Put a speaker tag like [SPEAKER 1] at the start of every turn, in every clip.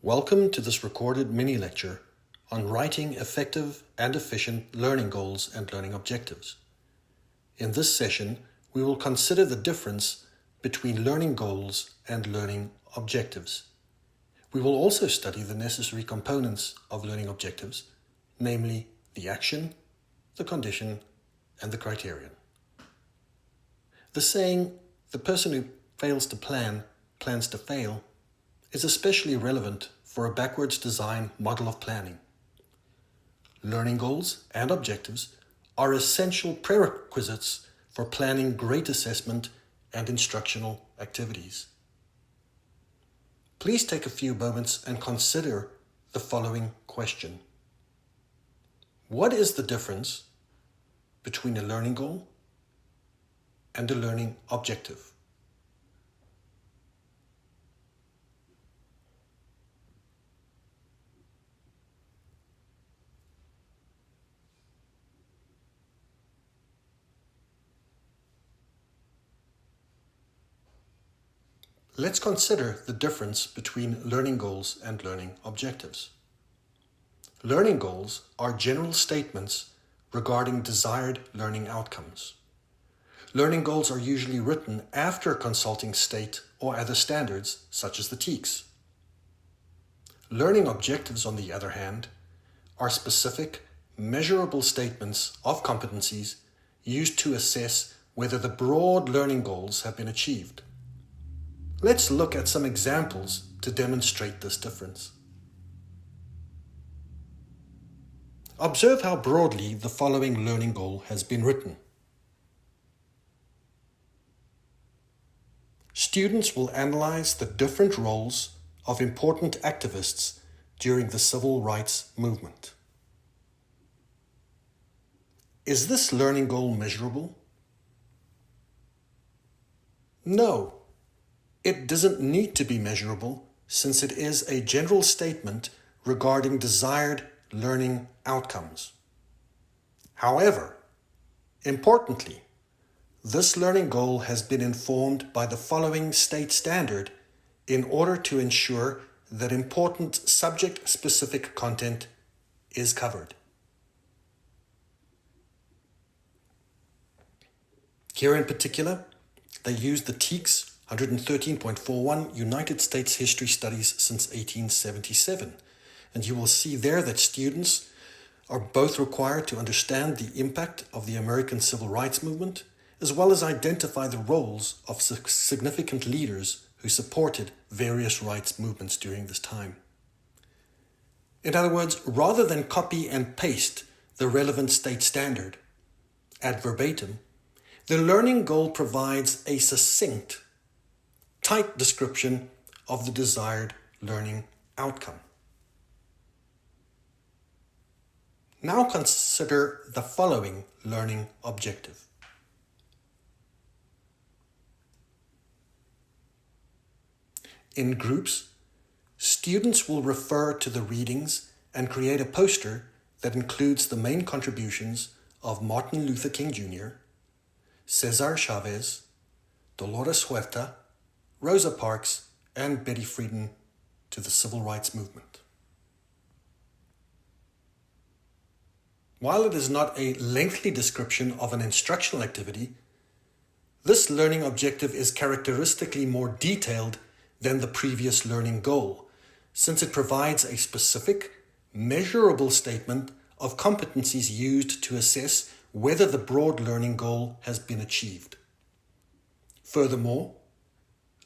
[SPEAKER 1] Welcome to this recorded mini-lecture on writing effective and efficient learning goals and learning objectives. In this session, we will consider the difference between learning goals and learning objectives. We will also study the necessary components of learning objectives, namely the action, the condition, and the criterion. The saying, "The person who fails to plan, plans to fail," is especially relevant for a backwards design model of planning. Learning goals and objectives are essential prerequisites for planning great assessment and instructional activities. Please take a few moments and consider the following question. What is the difference between a learning goal and a learning objective? Let's consider the difference between learning goals and learning objectives. Learning goals are general statements regarding desired learning outcomes. Learning goals are usually written after consulting state or other standards, such as the TEKS. Learning objectives, on the other hand, are specific, measurable statements of competencies used to assess whether the broad learning goals have been achieved. Let's look at some examples to demonstrate this difference. Observe how broadly the following learning goal has been written. Students will analyze the different roles of important activists during the civil rights movement. Is this learning goal measurable? No. It doesn't need to be measurable since it is a general statement regarding desired learning outcomes. However, importantly, this learning goal has been informed by the following state standard in order to ensure that important subject-specific content is covered. Here in particular, they use the TEKS 113.41 United States History Studies since 1877. And you will see there that students are both required to understand the impact of the American Civil Rights Movement, as well as identify the roles of significant leaders who supported various rights movements during this time. In other words, rather than copy and paste the relevant state standard ad verbatim, the learning goal provides a succinct, tight description of the desired learning outcome. Now consider the following learning objective. In groups, students will refer to the readings and create a poster that includes the main contributions of Martin Luther King Jr., Cesar Chavez, Dolores Huerta, Rosa Parks, and Betty Friedan to the civil rights movement. While it is not a lengthy description of an instructional activity, this learning objective is characteristically more detailed than the previous learning goal, since it provides a specific, measurable statement of competencies used to assess whether the broad learning goal has been achieved. Furthermore,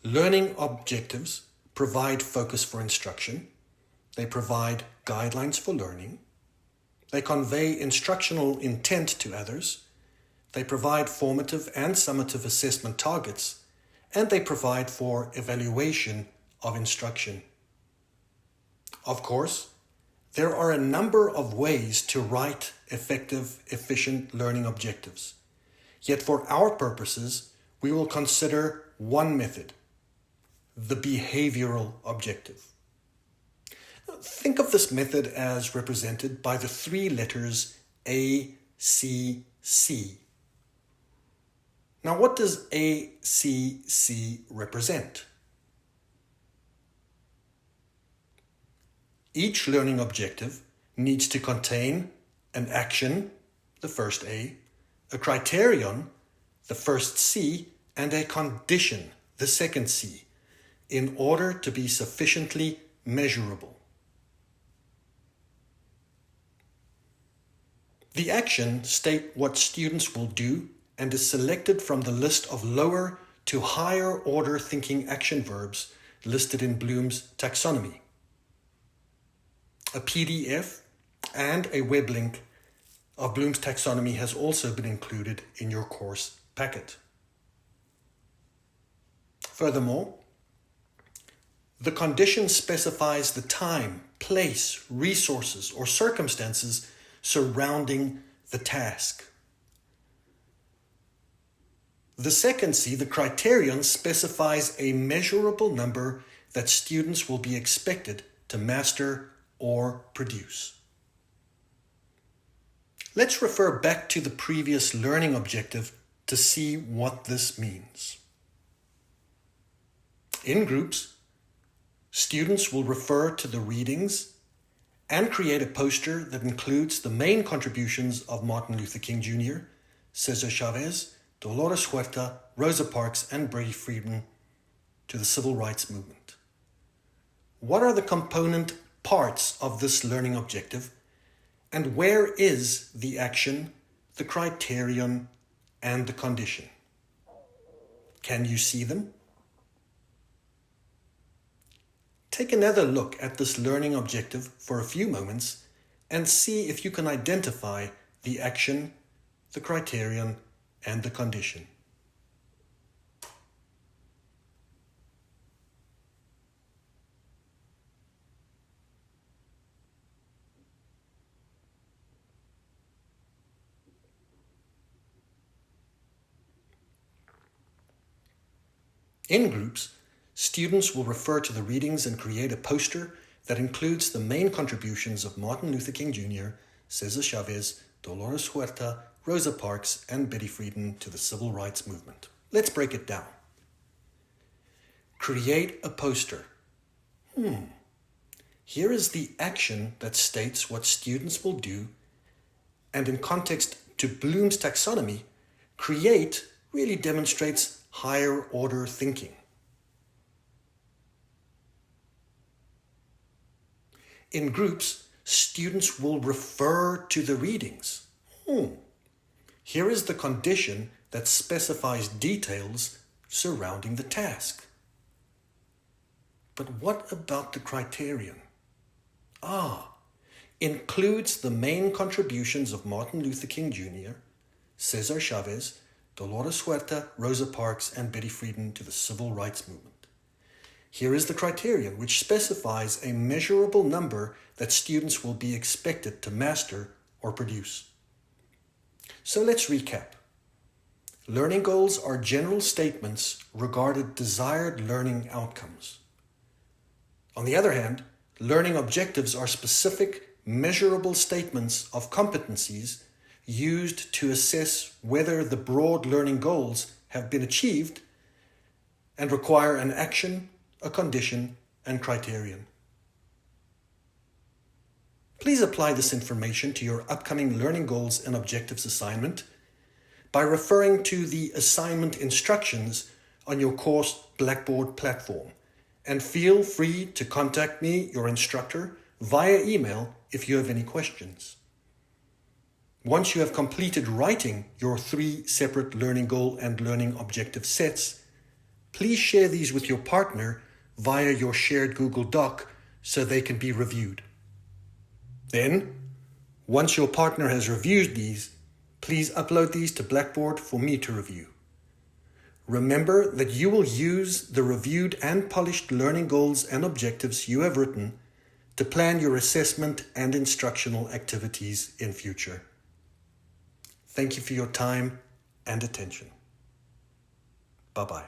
[SPEAKER 1] learning objectives provide focus for instruction, they provide guidelines for learning, they convey instructional intent to others, they provide formative and summative assessment targets, and they provide for evaluation of instruction. Of course, there are a number of ways to write effective, efficient learning objectives. Yet for our purposes, we will consider one method, the behavioral objective. Think of this method as represented by the three letters A, C, C. Now, what does A, C, C represent? Each learning objective needs to contain an action, the first A, a criterion, the first C, and a condition, the second C, in order to be sufficiently measurable. The action states what students will do and is selected from the list of lower to higher order thinking action verbs listed in Bloom's taxonomy. A PDF and a web link of Bloom's taxonomy has also been included in your course packet. Furthermore, the condition specifies the time, place, resources, or circumstances surrounding the task. The second C, the criterion, specifies a measurable number that students will be expected to master or produce. Let's refer back to the previous learning objective to see what this means. In groups, students will refer to the readings and create a poster that includes the main contributions of Martin Luther King Jr., Cesar Chavez, Dolores Huerta, Rosa Parks, and Betty Friedan to the civil rights movement. What are the component parts of this learning objective, and where is the action, the criterion, and the condition? Can you see them? Take another look at this learning objective for a few moments and see if you can identify the action, the criterion, and the condition. In groups, students will refer to the readings and create a poster that includes the main contributions of Martin Luther King Jr., Cesar Chavez, Dolores Huerta, Rosa Parks, and Betty Friedan to the civil rights movement. Let's break it down. Create a poster. Here is the action that states what students will do, and in context to Bloom's taxonomy, create really demonstrates higher order thinking. In groups, students will refer to the readings. Here is the condition that specifies details surrounding the task. But what about the criterion? Includes the main contributions of Martin Luther King Jr., Cesar Chavez, Dolores Huerta, Rosa Parks, and Betty Friedan to the civil rights movement. Here is the criterion, which specifies a measurable number that students will be expected to master or produce. So let's recap. Learning goals are general statements regarding desired learning outcomes. On the other hand, learning objectives are specific, measurable statements of competencies used to assess whether the broad learning goals have been achieved and require an action, a condition, and criterion. Please apply this information to your upcoming learning goals and objectives assignment by referring to the assignment instructions on your course Blackboard platform, and feel free to contact me, your instructor, via email if you have any questions. Once you have completed writing your 3 separate learning goal and learning objective sets, please share these with your partner via your shared Google Doc so they can be reviewed. Then, once your partner has reviewed these, please upload these to Blackboard for me to review. Remember that you will use the reviewed and polished learning goals and objectives you have written to plan your assessment and instructional activities in future. Thank you for your time and attention. Bye-bye.